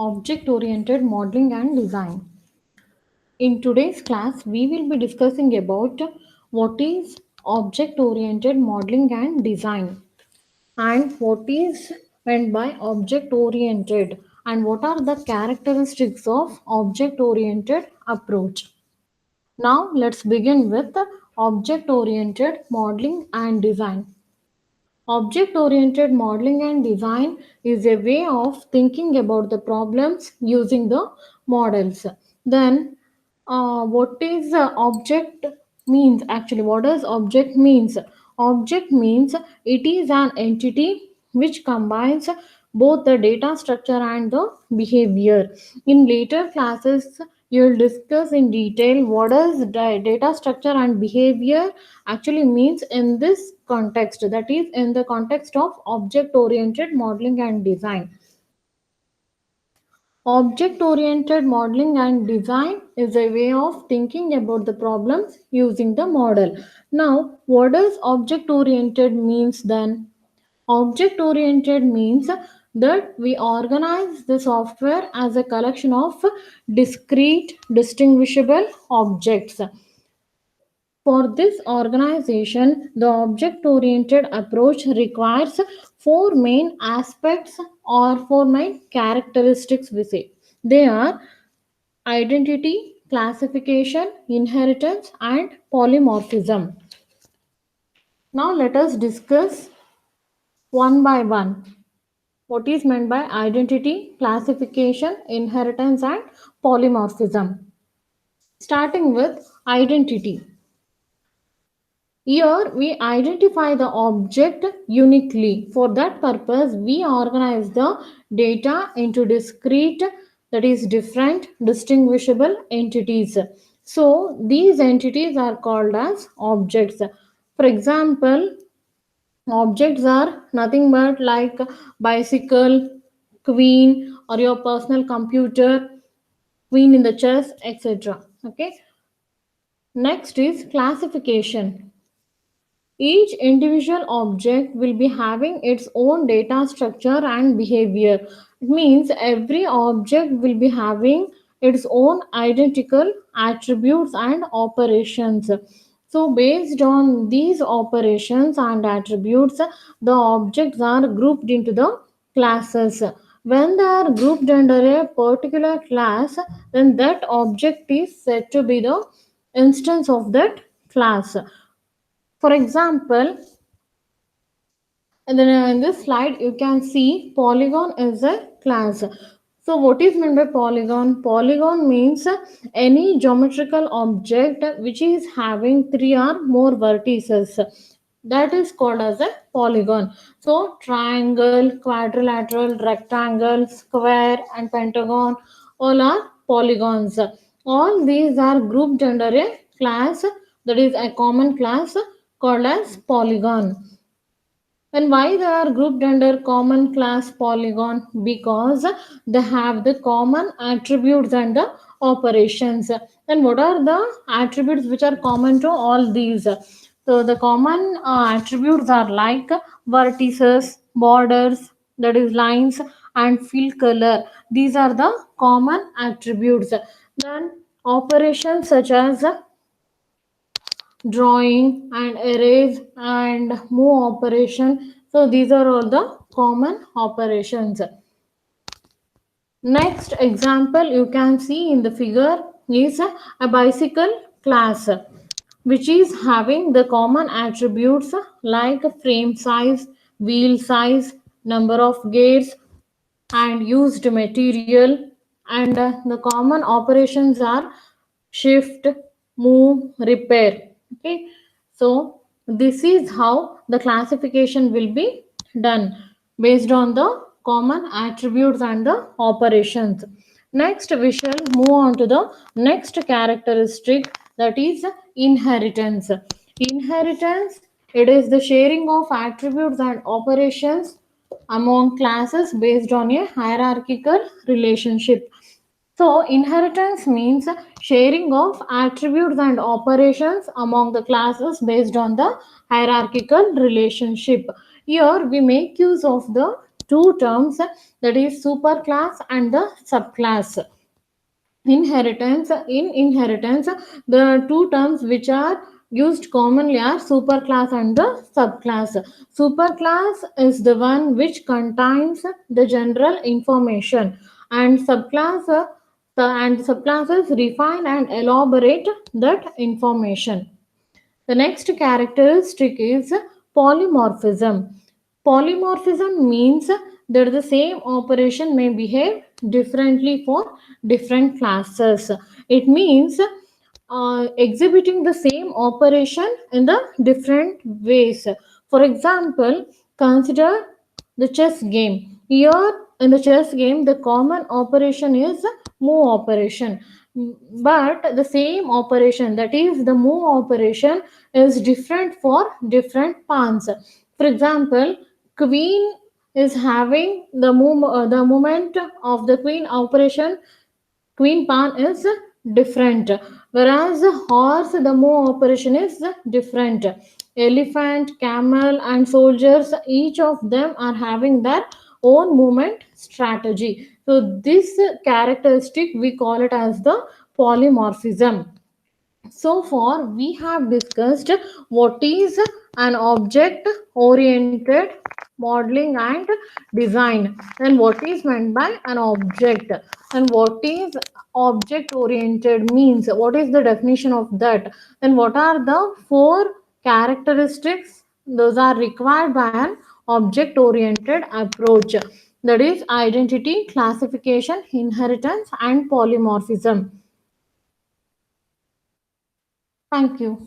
Object-oriented modeling and design. In today's class, we will be discussing about what is object-oriented modeling and design and what is meant by object-oriented and what are the characteristics of object-oriented approach. Now, let's begin with object-oriented modeling and design. Object oriented modeling and design is a way of thinking about the problems using the models. Then, what is object means actually? What does object means? Object means it is an entity which combines both the data structure and the behavior. In later classes, you will discuss in detail what does data structure and behavior actually means in this context, that is in the context of object oriented modeling and design. Object oriented modeling and design is a way of thinking about the problems using the model. Now, what does object oriented means then? Object oriented means that we organize the software as a collection of discrete distinguishable objects. For this organization, the object oriented approach requires four main aspects or four main characteristics we say. They are identity, classification, inheritance, and polymorphism. Now let us discuss one by one what is meant by identity, classification, inheritance, and polymorphism. Starting with identity. Here we identify the object uniquely. For that purpose, we organize the data into discrete, that is different, distinguishable entities. So these entities are called as objects. For example, objects are nothing but like bicycle, queen, or your personal computer, queen in the chess, etc. Okay. Next is classification. Each individual object will be having its own data structure and behavior. It means every object will be having its own identical attributes and operations. So, based on these operations and attributes, the objects are grouped into the classes. When they are grouped under a particular class, then that object is said to be the instance of that class. For example, and then in this slide, you can see polygon is a class. So, what is meant by polygon? Polygon means any geometrical object which is having three or more vertices. That is called as a polygon. So, triangle, quadrilateral, rectangle, square, and pentagon all are polygons. All these are grouped under a class, that is a common class called as polygon. And why they are grouped under common class polygon? Because they have the common attributes and the operations. And what are the attributes which are common to all these? So the common attributes are like vertices, borders, that is lines, and fill color. These are the common attributes. Then operations such as drawing and erase and move operation. So these are all the common operations. Next example you can see in the figure is a bicycle class, which is having the common attributes like frame size, wheel size, number of gears, and used material. And the common operations are shift, move, repair. Okay, so this is how the classification will be done based on the common attributes and the operations. Next we shall move on to the next characteristic, that is inheritance. Inheritance, it is the sharing of attributes and operations among classes based on a hierarchical relationship. So, inheritance means sharing of attributes and operations among the classes based on the hierarchical relationship. Here, we make use of the two terms, that is superclass and the subclass. In inheritance, the two terms which are used commonly are superclass and the subclass. Superclass is the one which contains the general information, and subclasses refine and elaborate that information. The next characteristic is polymorphism. Polymorphism means that the same operation may behave differently for different classes. It means exhibiting the same operation in the different ways. For example, consider the chess game. Here in the chess game, the common operation is move operation, but the same operation, that is the move operation, is different for different pawns. For example, queen is having the movement of the queen operation, queen pawn is different, whereas the horse, the move operation is different. Elephant, camel and soldiers, each of them are having their own movement strategy. So this characteristic we call it as the polymorphism. So far, we have discussed what is an object oriented modeling and design, and what is meant by an object, and what is object oriented means, what is the definition of that, and what are the four characteristics those are required by an object oriented approach, that is identity, classification, inheritance, and polymorphism. Thank you.